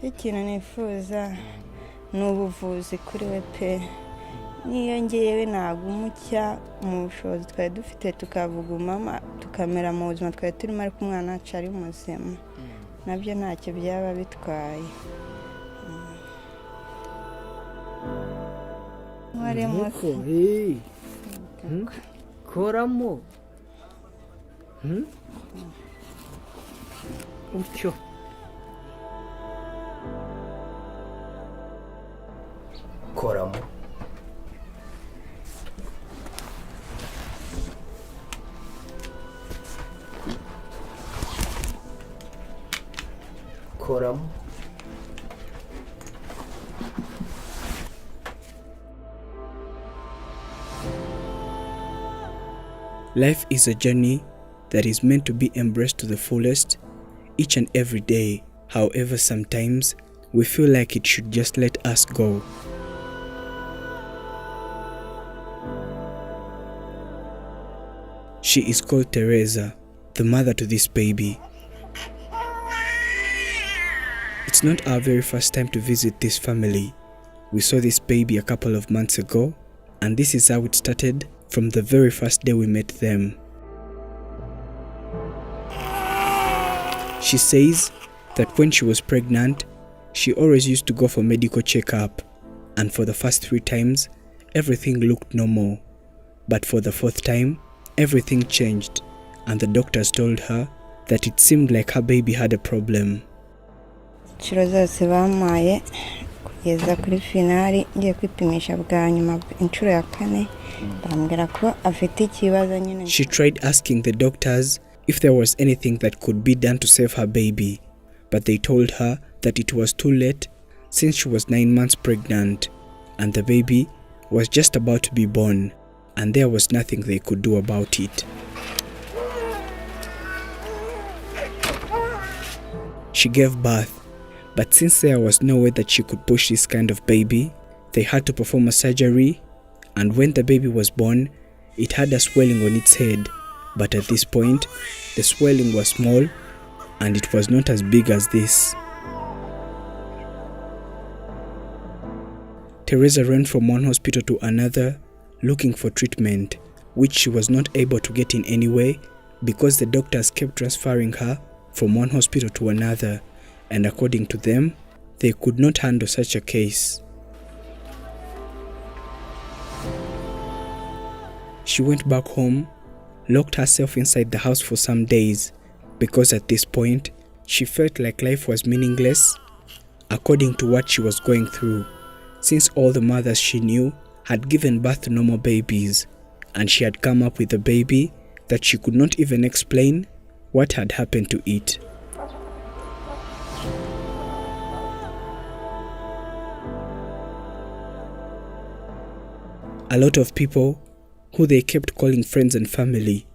ikintu nifuza n'ubuvuzi kuri we pe niyo ngewe nagumucya mu bushobozi twari dufite tukavugumama tukamera mu buzima twari turimo ariko umwana wacu ari muzima nabyo ntacyo byaba bitwaye. koramo utyo koramo koramo. Life is a journey that is meant to be embraced to the fullest each and every day. However, sometimes we feel like it should just let us go. She is called Teresa, the mother to this baby. It's not our very first time to visit this family. We saw this baby a couple of months ago, and this is how it started from the very first day we met them. She says that when she was pregnant, she always used to go for medical checkup, and for the first 3 times, everything looked normal. But for the 4th time, everything changed, and the doctors told her that it seemed like her baby had a problem. Inshuro zose bamaye kugeza kuri finali ngiye kwipimisha bwa nyuma inshuro ya 4 barambwira ko afite ikibazo nyine. She tried asking the doctors if there was anything that could be done to save her baby, but they told her that it was too late since she was 9 months pregnant and the baby was just about to be born, and there was nothing they could do about it. She gave birth, but since there was no way that she could push this kind of baby, they had to perform a surgery, and when the baby was born, it had a swelling on its head, but at this point, the swelling was small and it was not as big as this. Teresa ran from one hospital to another looking for treatment, which she was not able to get in any way because the doctors kept transferring her from one hospital to another, and according to them, they could not handle such a case. She went back home, locked herself inside the house for some days, because at this point, she felt like life was meaningless, according to what she was going through, since all the mothers she knew had given birth to normal babies, and she had come up with a baby that she could not even explain what had happened to it. A lot of people, who they kept calling friends and family,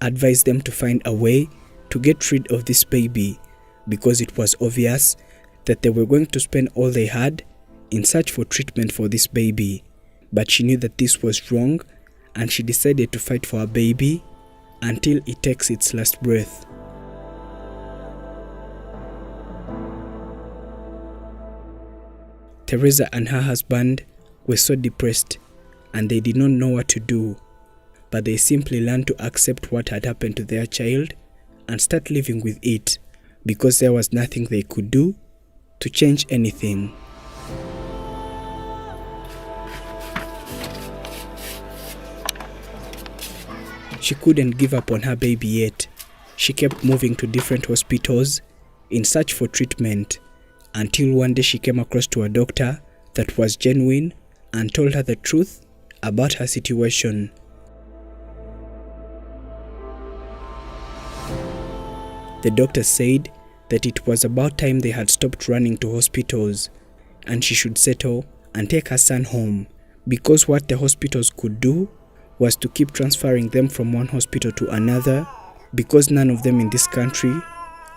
advised them to find a way to get rid of this baby, because it was obvious that they were going to spend all they had in search for treatment for this baby. But she knew that this was wrong, and she decided to fight for her baby until it takes its last breath. Teresa and her husband were so depressed, and they did not know what to do, but they simply learned to accept what had happened to their child and start living with it, because there was nothing they could do to change anything. She couldn't give up on her baby yet. She kept moving to different hospitals in search for treatment, until one day she came across to a doctor that was genuine and told her the truth about her situation. The doctor said that it was about time they had stopped running to hospitals, and she should settle and take her son home, because what the hospitals could do was to keep transferring them from one hospital to another, because none of them in this country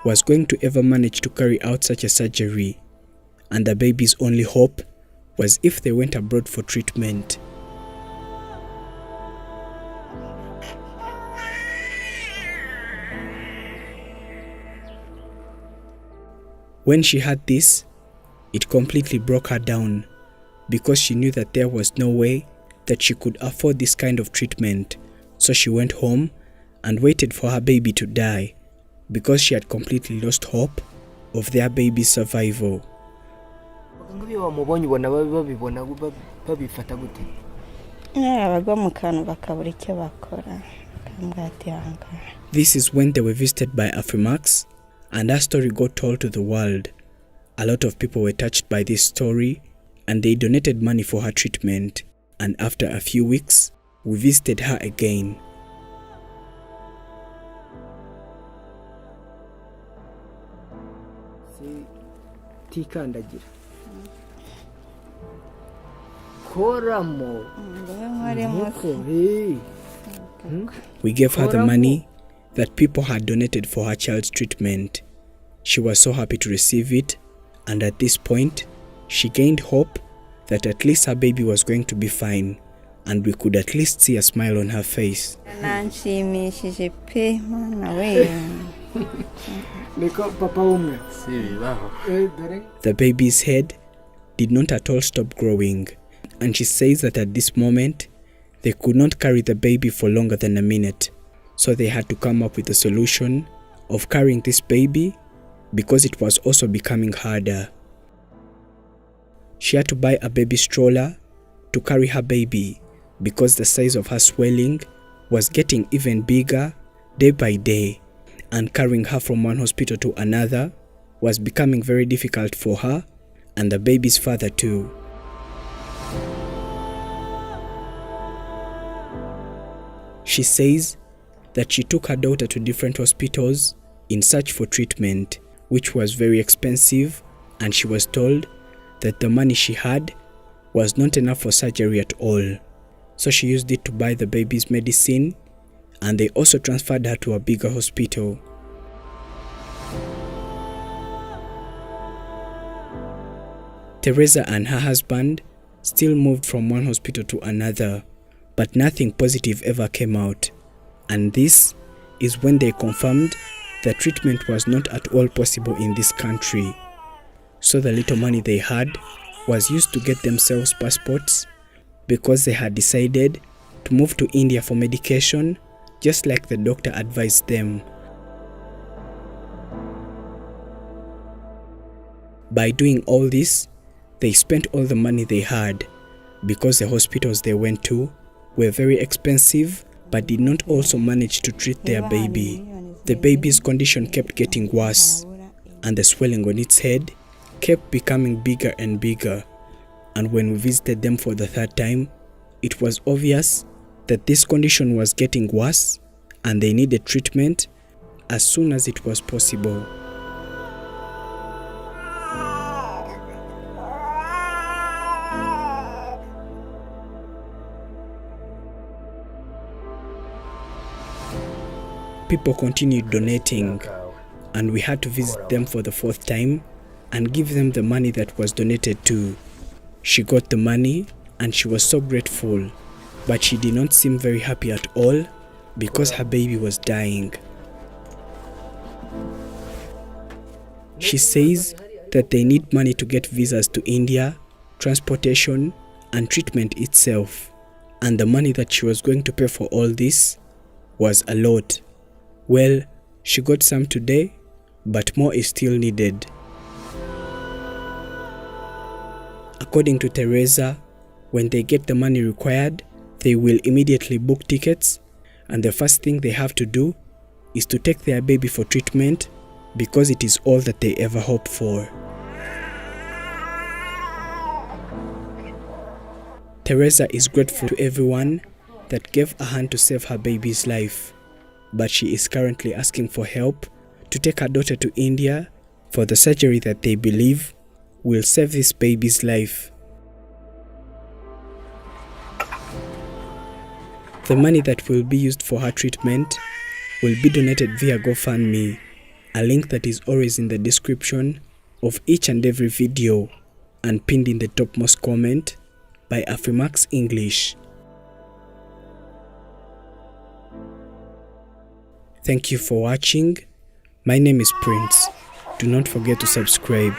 was going to ever manage to carry out such a surgery, and the baby's only hope was if they went abroad for treatment. When she heard this, It completely broke her down because she knew that there was no way that she could afford this kind of treatment. So she went home and waited for her baby to die because she had completely lost hope of their baby's survival. This is when they were visited by Afrimax and her story got told to the world. A lot of people were touched by this story and they donated money for her treatment, and after a few weeks, we visited her again. We gave her the money that people had donated for her child's treatment. She was so happy to receive it, and at this point, she gained hope that at least her baby was going to be fine, and we could at least see a smile on her face. The baby's head did not at all stop growing, and she says that at this moment, they could not carry the baby for longer than a minute, so they had to come up with a solution of carrying this baby because it was also becoming harder. She had to buy a baby stroller to carry her baby because the size of her swelling was getting even bigger day by day, and carrying her from one hospital to another was becoming very difficult for her and the baby's father too. She says that she took her daughter to different hospitals in search for treatment, which was very expensive, and she was told that the money she had was not enough for surgery at all. So she used it to buy the baby's medicine, and they also transferred her to a bigger hospital. Teresa and her husband still moved from one hospital to another, but nothing positive ever came out. And this is when they confirmed that treatment was not at all possible in this country. So the little money they had was used to get themselves passports because they had decided to move to India for medication, just like the doctor advised them. By doing all this, they spent all the money they had because the hospitals they went to were very expensive but did not also manage to treat their baby. The baby's condition kept getting worse, and the swelling on its head kept becoming bigger and bigger. And when we visited them for the third time, it was obvious that this condition was getting worse and they needed treatment as soon as it was possible. People continued donating, and we had to visit them for the fourth time and give them the money that was donated too. She got the money and she was so grateful, but she did not seem very happy at all because her baby was dying. She says that they need money to get visas to India, transportation, and treatment itself, and the money that she was going to pay for all this was a lot. Well, she got some today, but more is still needed. According to Teresa, when they get the money required, they will immediately book tickets, and the first thing they have to do is to take their baby for treatment because it is all that they ever hoped for. Teresa is grateful to everyone that gave a hand to save her baby's life, but she is currently asking for help to take her daughter to India for the surgery that they believe will save this baby's life. The money that will be used for her treatment will be donated via GoFundMe, a link that is always in the description of each and every video and pinned in the topmost comment by Afrimax English. Thank you for watching. My name is Prince. Do not forget to subscribe.